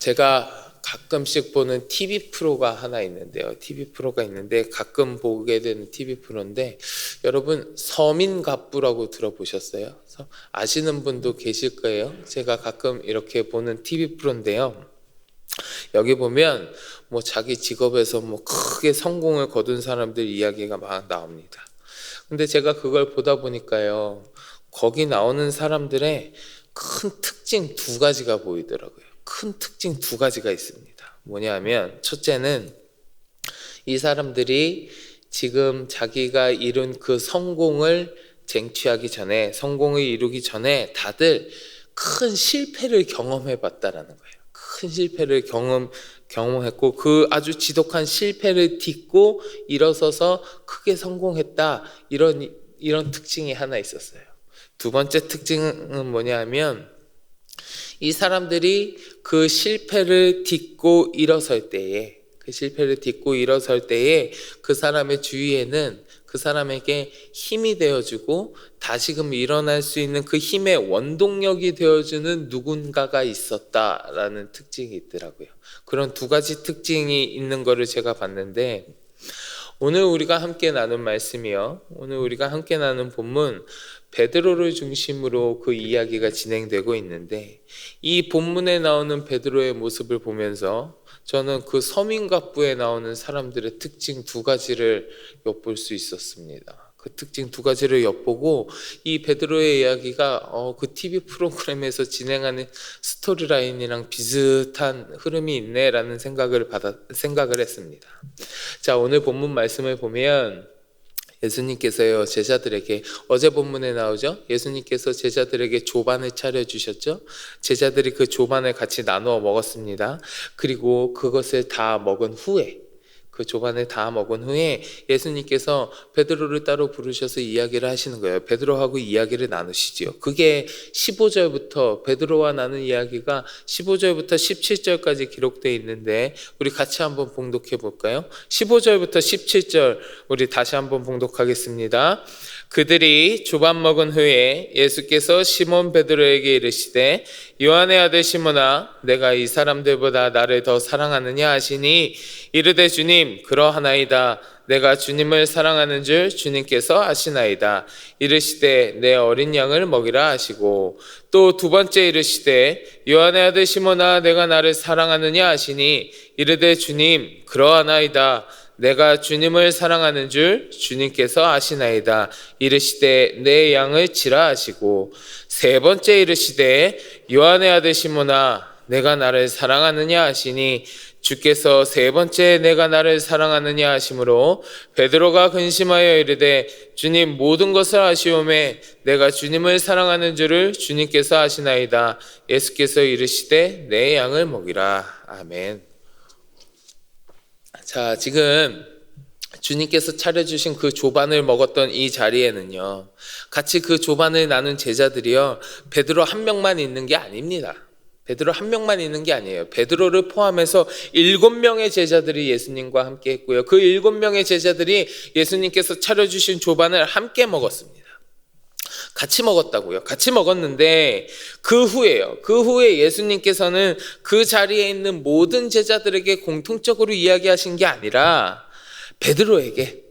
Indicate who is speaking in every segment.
Speaker 1: 제가 가끔씩 보는 TV 프로가 하나 있는데요. TV 프로가 있는데 가끔 보게 되는 TV 프로인데 여러분 서민갑부라고 들어보셨어요? 아시는 분도 계실 거예요. 제가 가끔 이렇게 보는 TV 프로인데요. 여기 보면 뭐 자기 직업에서 뭐 크게 성공을 거둔 사람들 이야기가 막 나옵니다. 근데 제가 그걸 보다 보니까요. 거기 나오는 사람들의 큰 특징 두 가지가 보이더라고요. 큰 특징 두 가지가 있습니다. 뭐냐면 첫째는 이 사람들이 지금 자기가 이룬 그 성공을 쟁취하기 전에, 성공을 이루기 전에 다들 큰 실패를 경험해 봤다라는 거예요. 큰 실패를 경험했고 그 아주 지독한 실패를 딛고 일어서서 크게 성공했다. 이런 특징이 하나 있었어요. 두 번째 특징은 뭐냐면 이 사람들이 그 실패를 딛고 일어설 때에 그 사람의 주위에는 그 사람에게 힘이 되어주고 다시금 일어날 수 있는 그 힘의 원동력이 되어주는 누군가가 있었다라는 특징이 있더라고요. 그런 두 가지 특징이 있는 거를 제가 봤는데 오늘 우리가 함께 나눈 말씀이요. 오늘 우리가 함께 나눈 본문 베드로를 중심으로 그 이야기가 진행되고 있는데 이 본문에 나오는 베드로의 모습을 보면서 저는 그 서민갑부에 나오는 사람들의 특징 두 가지를 엿볼 수 있었습니다. 그 특징 두 가지를 엿보고 이 베드로의 이야기가 그 TV 프로그램에서 진행하는 스토리라인이랑 비슷한 흐름이 있네라는 생각을 했습니다. 자, 오늘 본문 말씀을 보면 예수님께서요 제자들에게 어제 본문에 나오죠. 예수님께서 제자들에게 조반을 차려주셨죠. 제자들이 그 조반을 같이 나누어 먹었습니다. 그리고 그것을 다 먹은 후에 그 조반을 다 먹은 후에 예수님께서 베드로를 따로 부르셔서 이야기를 하시는 거예요. 베드로하고 이야기를 나누시지요. 그게 15절부터 베드로와 나눈 이야기가 15절부터 17절까지 기록되어 있는데 우리 같이 한번 봉독해 볼까요? 15절부터 17절 우리 다시 한번 봉독하겠습니다. 그들이 조반 먹은 후에 예수께서 시몬 베드로에게 이르시되 요한의 아들 시몬아 내가 이 사람들보다 나를 더 사랑하느냐 하시니 이르되 주님 그러하나이다. 내가 주님을 사랑하는 줄 주님께서 아시나이다. 이르시되 내 어린 양을 먹이라 하시고 또 두 번째 이르시되 요한의 아들 시몬아 내가 나를 사랑하느냐 하시니 이르되 주님 그러하나이다. 내가 주님을 사랑하는 줄 주님께서 아시나이다. 이르시되 내 양을 치라 하시고 세 번째 이르시되 요한의 아들 시몬아 내가 나를 사랑하느냐 하시니 주께서 세 번째 내가 나를 사랑하느냐 하심으로 베드로가 근심하여 이르되 주님 모든 것을 아시오매 내가 주님을 사랑하는 줄을 주님께서 아시나이다. 예수께서 이르시되 내 양을 먹이라. 아멘. 자, 지금 주님께서 차려주신 그 조반을 먹었던 이 자리에는요, 같이 그 조반을 나눈 제자들이요, 베드로 한 명만 있는 게 아닙니다. 베드로 한 명만 있는 게 아니에요. 베드로를 포함해서 7명의 제자들이 예수님과 함께 했고요. 그 7명의 제자들이 예수님께서 차려주신 조반을 함께 먹었습니다. 같이 먹었다고요. 같이 먹었는데 그 후에 예수님께서는 그 자리에 있는 모든 제자들에게 공통적으로 이야기하신 게 아니라 베드로에게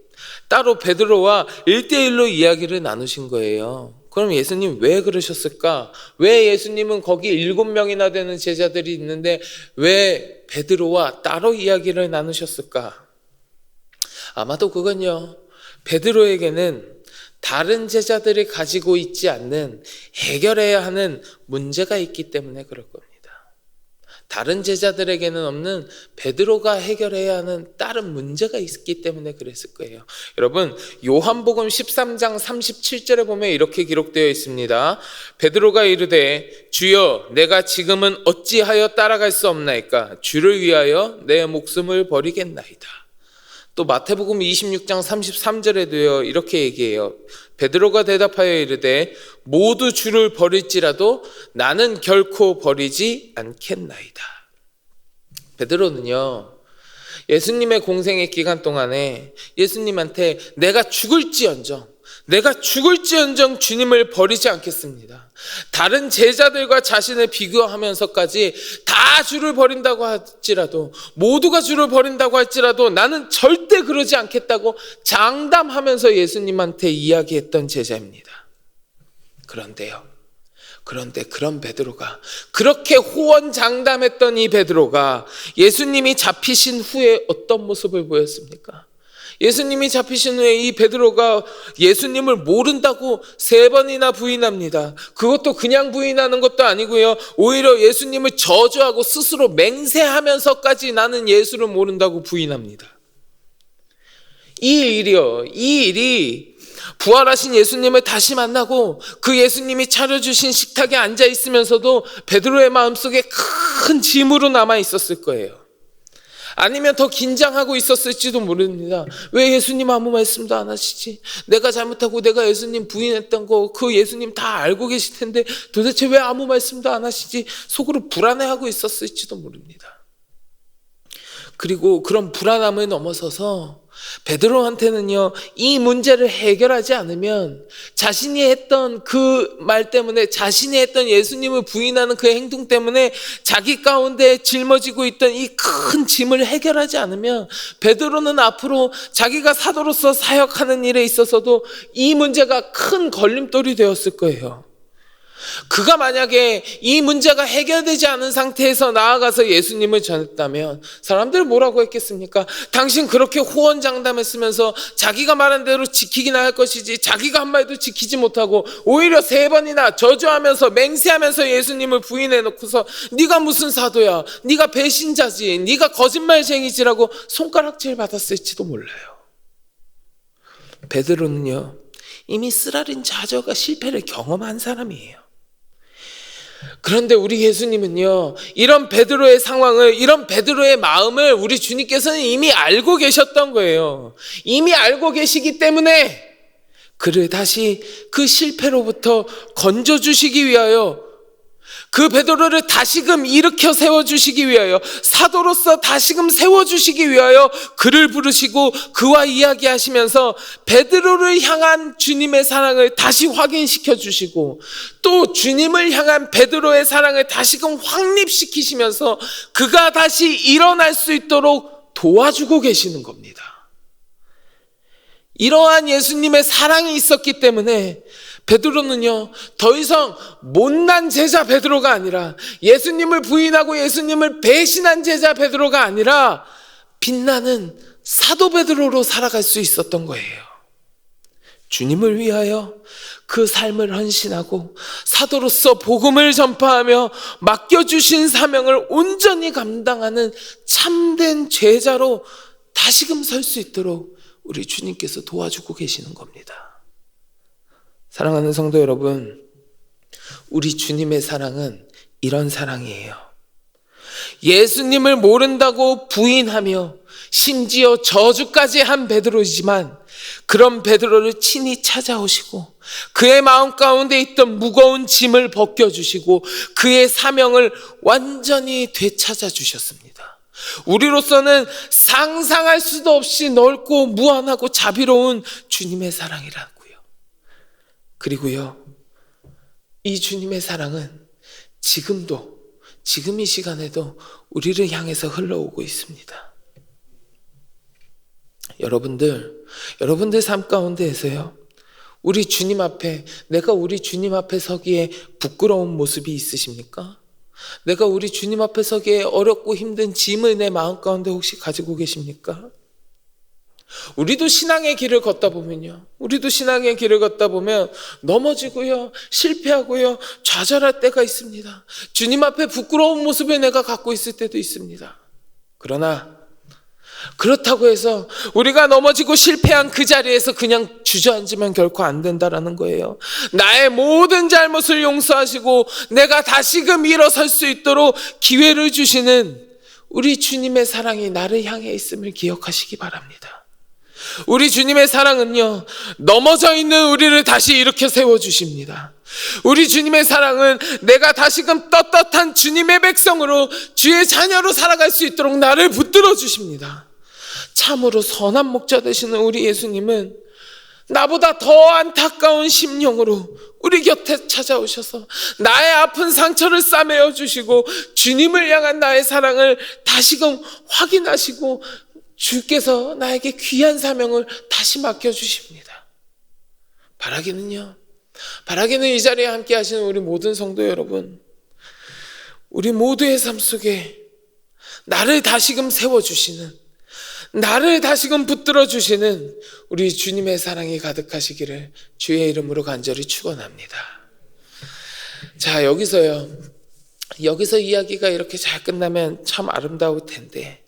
Speaker 1: 따로 베드로와 1대1로 이야기를 나누신 거예요. 그럼 예수님 왜 그러셨을까? 왜 예수님은 거기 7명이나 되는 제자들이 있는데 왜 베드로와 따로 이야기를 나누셨을까? 아마도 그건요, 베드로에게는 다른 제자들이 가지고 있지 않는 해결해야 하는 문제가 있기 때문에 그럴 겁니다. 다른 제자들에게는 없는 베드로가 해결해야 하는 다른 문제가 있기 때문에 그랬을 거예요. 여러분, 요한복음 13장 37절에 보면 이렇게 기록되어 있습니다. 베드로가 이르되 주여 내가 지금은 어찌하여 따라갈 수 없나이까? 주를 위하여 내 목숨을 버리겠나이다. 또 마태복음 26장 33절에도요 이렇게 얘기해요. 베드로가 대답하여 이르되 모두 주를 버릴지라도 나는 결코 버리지 않겠나이다. 베드로는요 예수님의 공생의 기간 동안에 예수님한테 내가 죽을지언정 내가 죽을지언정 주님을 버리지 않겠습니다. 다른 제자들과 자신을 비교하면서까지 다 주를 버린다고 할지라도, 모두가 주를 버린다고 할지라도 나는 절대 그러지 않겠다고 장담하면서 예수님한테 이야기했던 제자입니다. 그런데 그런 베드로가, 그렇게 호언장담했던 이 베드로가 예수님이 잡히신 후에 어떤 모습을 보였습니까? 예수님이 잡히신 후에 이 베드로가 예수님을 모른다고 3번이나 부인합니다. 그것도 그냥 부인하는 것도 아니고요, 오히려 예수님을 저주하고 스스로 맹세하면서까지 나는 예수를 모른다고 부인합니다. 이 일이 부활하신 예수님을 다시 만나고 그 예수님이 차려주신 식탁에 앉아 있으면서도 베드로의 마음속에 큰 짐으로 남아 있었을 거예요. 아니면 더 긴장하고 있었을지도 모릅니다. 왜 예수님 아무 말씀도 안 하시지? 내가 잘못하고 내가 예수님 부인했던 거 그 예수님 다 알고 계실 텐데 도대체 왜 아무 말씀도 안 하시지? 속으로 불안해하고 있었을지도 모릅니다. 그리고 그런 불안함을 넘어서서 베드로한테는요, 이 문제를 해결하지 않으면 자신이 했던 그 말 때문에, 자신이 했던 예수님을 부인하는 그 행동 때문에 자기 가운데 짊어지고 있던 이 큰 짐을 해결하지 않으면 베드로는 앞으로 자기가 사도로서 사역하는 일에 있어서도 이 문제가 큰 걸림돌이 되었을 거예요. 그가 만약에 이 문제가 해결되지 않은 상태에서 나아가서 예수님을 전했다면 사람들은 뭐라고 했겠습니까? 당신 그렇게 호언장담했으면서 자기가 말한 대로 지키기나 할 것이지 자기가 한 말도 지키지 못하고 오히려 3번이나 저주하면서 맹세하면서 예수님을 부인해놓고서 네가 무슨 사도야, 네가 배신자지, 네가 거짓말쟁이지라고 손가락질 받았을지도 몰라요. 베드로는요, 이미 쓰라린 좌절과 실패를 경험한 사람이에요. 그런데 우리 예수님은요, 이런 베드로의 상황을, 이런 베드로의 마음을 우리 주님께서는 이미 알고 계셨던 거예요. 이미 알고 계시기 때문에 그를 다시 그 실패로부터 건져주시기 위하여, 그 베드로를 다시금 일으켜 세워주시기 위하여, 사도로서 다시금 세워주시기 위하여 그를 부르시고 그와 이야기하시면서 베드로를 향한 주님의 사랑을 다시 확인시켜 주시고, 또 주님을 향한 베드로의 사랑을 다시금 확립시키시면서 그가 다시 일어날 수 있도록 도와주고 계시는 겁니다. 이러한 예수님의 사랑이 있었기 때문에 베드로는요, 더 이상 못난 제자 베드로가 아니라, 예수님을 부인하고 예수님을 배신한 제자 베드로가 아니라 빛나는 사도 베드로로 살아갈 수 있었던 거예요. 주님을 위하여 그 삶을 헌신하고 사도로서 복음을 전파하며 맡겨주신 사명을 온전히 감당하는 참된 제자로 다시금 설 수 있도록 우리 주님께서 도와주고 계시는 겁니다. 사랑하는 성도 여러분, 우리 주님의 사랑은 이런 사랑이에요. 예수님을 모른다고 부인하며 심지어 저주까지 한 베드로이지만 그런 베드로를 친히 찾아오시고 그의 마음 가운데 있던 무거운 짐을 벗겨주시고 그의 사명을 완전히 되찾아 주셨습니다. 우리로서는 상상할 수도 없이 넓고 무한하고 자비로운 주님의 사랑이라고요. 그리고요, 이 주님의 사랑은 지금도, 지금 이 시간에도 우리를 향해서 흘러오고 있습니다. 여러분들 삶 가운데에서요, 우리 주님 앞에, 내가 우리 주님 앞에 서기에 부끄러운 모습이 있으십니까? 내가 우리 주님 앞에 서기에 어렵고 힘든 짐을 내 마음 가운데 혹시 가지고 계십니까? 우리도 신앙의 길을 걷다 보면 넘어지고요, 실패하고요, 좌절할 때가 있습니다. 주님 앞에 부끄러운 모습을 내가 갖고 있을 때도 있습니다. 그러나 그렇다고 해서 우리가 넘어지고 실패한 그 자리에서 그냥 주저앉으면 결코 안 된다라는 거예요. 나의 모든 잘못을 용서하시고 내가 다시금 일어설 수 있도록 기회를 주시는 우리 주님의 사랑이 나를 향해 있음을 기억하시기 바랍니다. 우리 주님의 사랑은요, 넘어져 있는 우리를 다시 일으켜 세워주십니다. 우리 주님의 사랑은 내가 다시금 떳떳한 주님의 백성으로, 주의 자녀로 살아갈 수 있도록 나를 붙들어 주십니다. 참으로 선한 목자 되시는 우리 예수님은 나보다 더 안타까운 심령으로 우리 곁에 찾아오셔서 나의 아픈 상처를 싸매어 주시고 주님을 향한 나의 사랑을 다시금 확인하시고 주께서 나에게 귀한 사명을 다시 맡겨주십니다. 바라기는요, 바라기는 이 자리에 함께 하시는 우리 모든 성도 여러분, 우리 모두의 삶 속에 나를 다시금 세워주시는, 나를 다시금 붙들어 주시는 우리 주님의 사랑이 가득하시기를 주의 이름으로 간절히 축원합니다. 자, 여기서 이야기가 이렇게 잘 끝나면 참 아름다울 텐데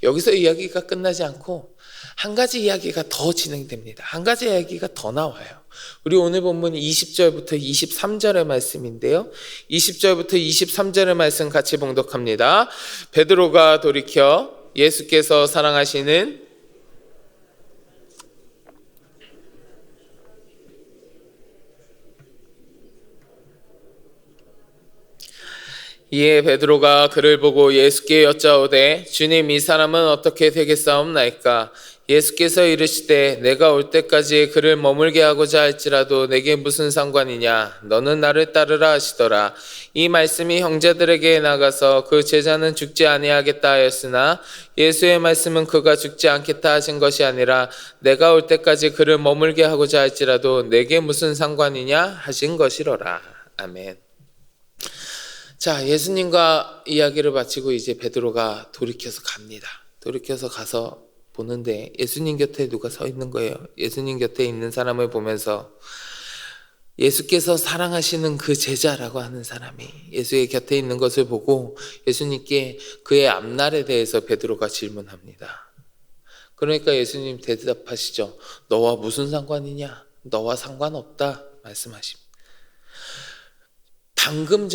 Speaker 1: 여기서 이야기가 끝나지 않고 한 가지 이야기가 더 진행됩니다. 한 가지 이야기가 더 나와요. 우리 오늘 본문 20절부터 23절의 말씀인데요, 20절부터 23절의 말씀 같이 봉독합니다. 베드로가 돌이켜 예수께서 사랑하시는 이에 베드로가 그를 보고 예수께 여짜오되 주님, 이 사람은 어떻게 되겠사옵나이까? 예수께서 이르시되 내가 올 때까지 그를 머물게 하고자 할지라도 내게 무슨 상관이냐? 너는 나를 따르라 하시더라. 이 말씀이 형제들에게 나가서 그 제자는 죽지 아니하겠다 하였으나 예수의 말씀은 그가 죽지 않겠다 하신 것이 아니라 내가 올 때까지 그를 머물게 하고자 할지라도 내게 무슨 상관이냐 하신 것이로라. 아멘. 자, 예수님과 이야기를 마치고 이제 베드로가 돌이켜서 갑니다. 돌이켜서 가서 보는데 예수님 곁에 누가 서 있는 거예요. 예수님 곁에 있는 사람을 보면서 예수께서 사랑하시는 그 제자라고 하는 사람이 예수의 곁에 있는 것을 보고 예수님께 그의 앞날에 대해서 베드로가 질문합니다. 그러니까 예수님 대답하시죠. 너와 무슨 상관이냐? 너와 상관없다 말씀하십니다. 방금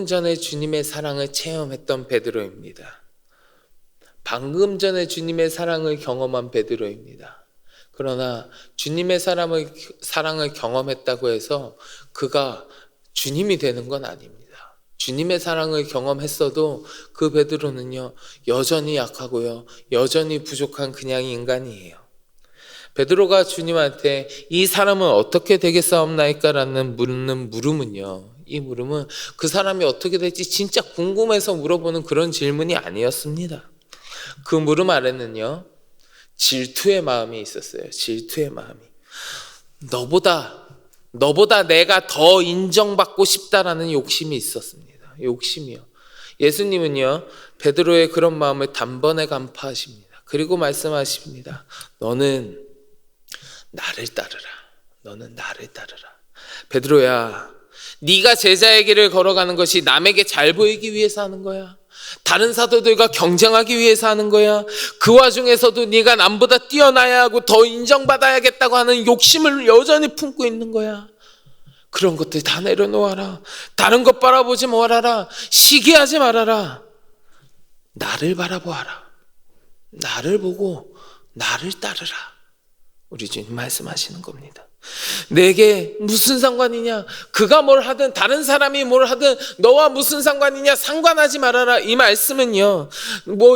Speaker 1: 전에 주님의 사랑을 체험했던 베드로입니다. 방금 전에 주님의 사랑을 경험한 베드로입니다. 그러나 주님의 사랑을 경험했다고 해서 그가 주님이 되는 건 아닙니다. 주님의 사랑을 경험했어도 그 베드로는요, 여전히 약하고요, 여전히 부족한 그냥 인간이에요. 베드로가 주님한테 이 사람은 어떻게 되겠사옵나이까? 라는 물음은요, 이 물음은 그 사람이 어떻게 될지 진짜 궁금해서 물어보는 그런 질문이 아니었습니다. 그 물음 아래는요, 질투의 마음이 있었어요. 질투의 마음이. 너보다 내가 더 인정받고 싶다라는 욕심이 있었습니다. 욕심이요. 예수님은요, 베드로의 그런 마음을 단번에 간파하십니다. 그리고 말씀하십니다. 너는 나를 따르라. 너는 나를 따르라. 베드로야, 네가 제자의 길을 걸어가는 것이 남에게 잘 보이기 위해서 하는 거야. 다른 사도들과 경쟁하기 위해서 하는 거야. 그 와중에서도 네가 남보다 뛰어나야 하고 더 인정받아야겠다고 하는 욕심을 여전히 품고 있는 거야. 그런 것들 다 내려놓아라. 다른 것 바라보지 말아라. 시기하지 말아라. 나를 바라보아라. 나를 보고 나를 따르라. 우리 주님 말씀하시는 겁니다. 내게 무슨 상관이냐? 그가 뭘 하든 다른 사람이 뭘 하든 너와 무슨 상관이냐? 상관하지 말아라. 이 말씀은요,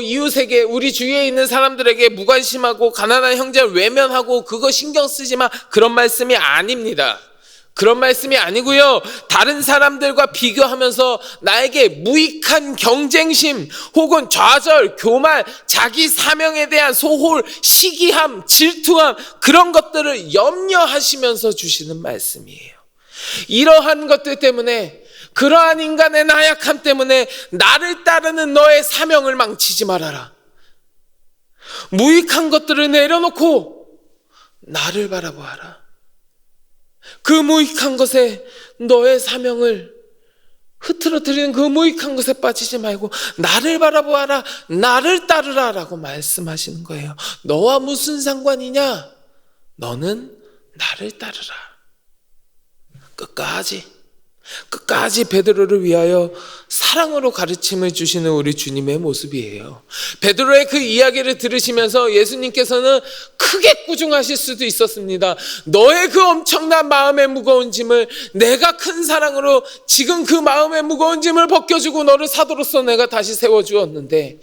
Speaker 1: 이웃에게, 우리 주위에 있는 사람들에게 무관심하고 가난한 형제를 외면하고 그거 신경 쓰지 마, 그런 말씀이 아닙니다. 그런 말씀이 아니고요, 다른 사람들과 비교하면서 나에게 무익한 경쟁심 혹은 좌절, 교만, 자기 사명에 대한 소홀, 시기함, 질투함, 그런 것들을 염려하시면서 주시는 말씀이에요. 이러한 것들 때문에, 그러한 인간의 나약함 때문에 나를 따르는 너의 사명을 망치지 말아라. 무익한 것들을 내려놓고 나를 바라보아라. 그 무익한 것에 너의 사명을 흐트러뜨리는 그 무익한 것에 빠지지 말고 나를 바라보아라, 나를 따르라 라고 말씀하시는 거예요. 너와 무슨 상관이냐? 너는 나를 따르라. 끝까지 끝까지 베드로를 위하여 사랑으로 가르침을 주시는 우리 주님의 모습이에요. 베드로의 그 이야기를 들으시면서 예수님께서는 크게 꾸중하실 수도 있었습니다. 너의 그 엄청난 마음의 무거운 짐을 내가 큰 사랑으로 지금 그 마음의 무거운 짐을 벗겨주고 너를 사도로서 내가 다시 세워주었는데,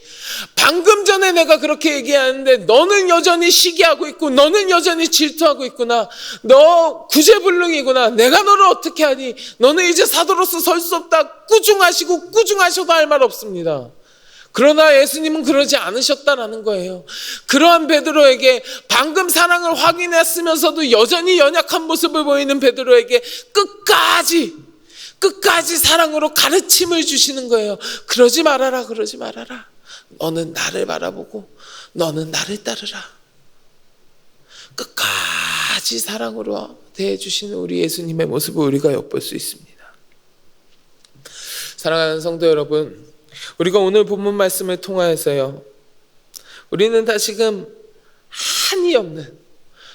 Speaker 1: 방금 전에 내가 그렇게 얘기하는데 너는 여전히 시기하고 있고 너는 여전히 질투하고 있구나. 너 구제불능이구나. 내가 너를 어떻게 하니? 너는 이제 사도로서 설 수 없다. 꾸중하시고 꾸중하셔도 할 말 없습니다. 그러나 예수님은 그러지 않으셨다라는 거예요. 그러한 베드로에게 방금 사랑을 확인했으면서도 여전히 연약한 모습을 보이는 베드로에게 끝까지 사랑으로 가르침을 주시는 거예요. 그러지 말아라. 너는 나를 바라보고 너는 나를 따르라. 끝까지 사랑으로 대해주시는 우리 예수님의 모습을 우리가 엿볼 수 있습니다. 사랑하는 성도 여러분, 우리가 오늘 본문 말씀을 통하여서요, 우리는 다시금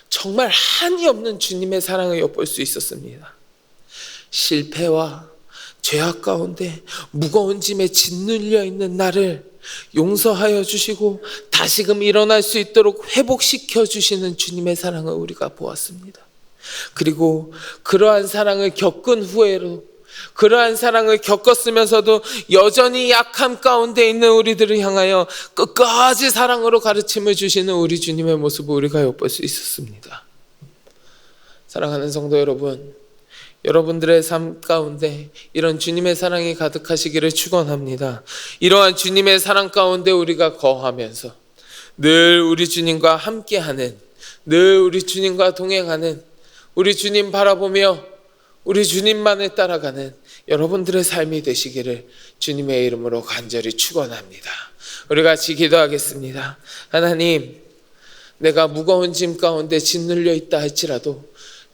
Speaker 1: 정말 한이 없는 주님의 사랑을 엿볼 수 있었습니다. 실패와 죄악 가운데 무거운 짐에 짓눌려 있는 나를 용서하여 주시고 다시금 일어날 수 있도록 회복시켜 주시는 주님의 사랑을 우리가 보았습니다. 그리고 그러한 사랑을 겪은 후에로, 그러한 사랑을 겪었으면서도 여전히 약함 가운데 있는 우리들을 향하여 끝까지 사랑으로 가르침을 주시는 우리 주님의 모습을 우리가 엿볼 수 있었습니다. 사랑하는 성도 여러분, 여러분들의 삶 가운데 이런 주님의 사랑이 가득하시기를 축원합니다. 이러한 주님의 사랑 가운데 우리가 거하면서 늘 우리 주님과 함께하는, 늘 우리 주님과 동행하는, 우리 주님 바라보며 우리 주님만을 따라가는 여러분들의 삶이 되시기를 주님의 이름으로 간절히 축원합니다. 우리 같이 기도하겠습니다. 하나님, 내가 무거운 짐 가운데 짓눌려 있다 할지라도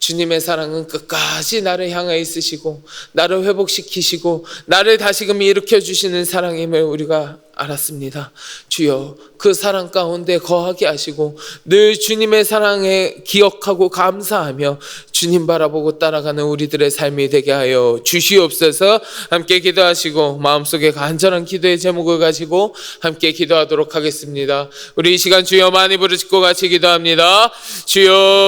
Speaker 1: 주님의 사랑은 끝까지 나를 향해 있으시고 나를 회복시키시고 나를 다시금 일으켜주시는 사랑임을 우리가 알았습니다. 주여, 그 사랑 가운데 거하게 하시고 늘 주님의 사랑에 기억하고 감사하며 주님 바라보고 따라가는 우리들의 삶이 되게 하여 주시옵소서. 함께 기도하시고 마음속에 간절한 기도의 제목을 가지고 함께 기도하도록 하겠습니다. 우리 이 시간 주여 많이 부르짖고 같이 기도합니다. 주여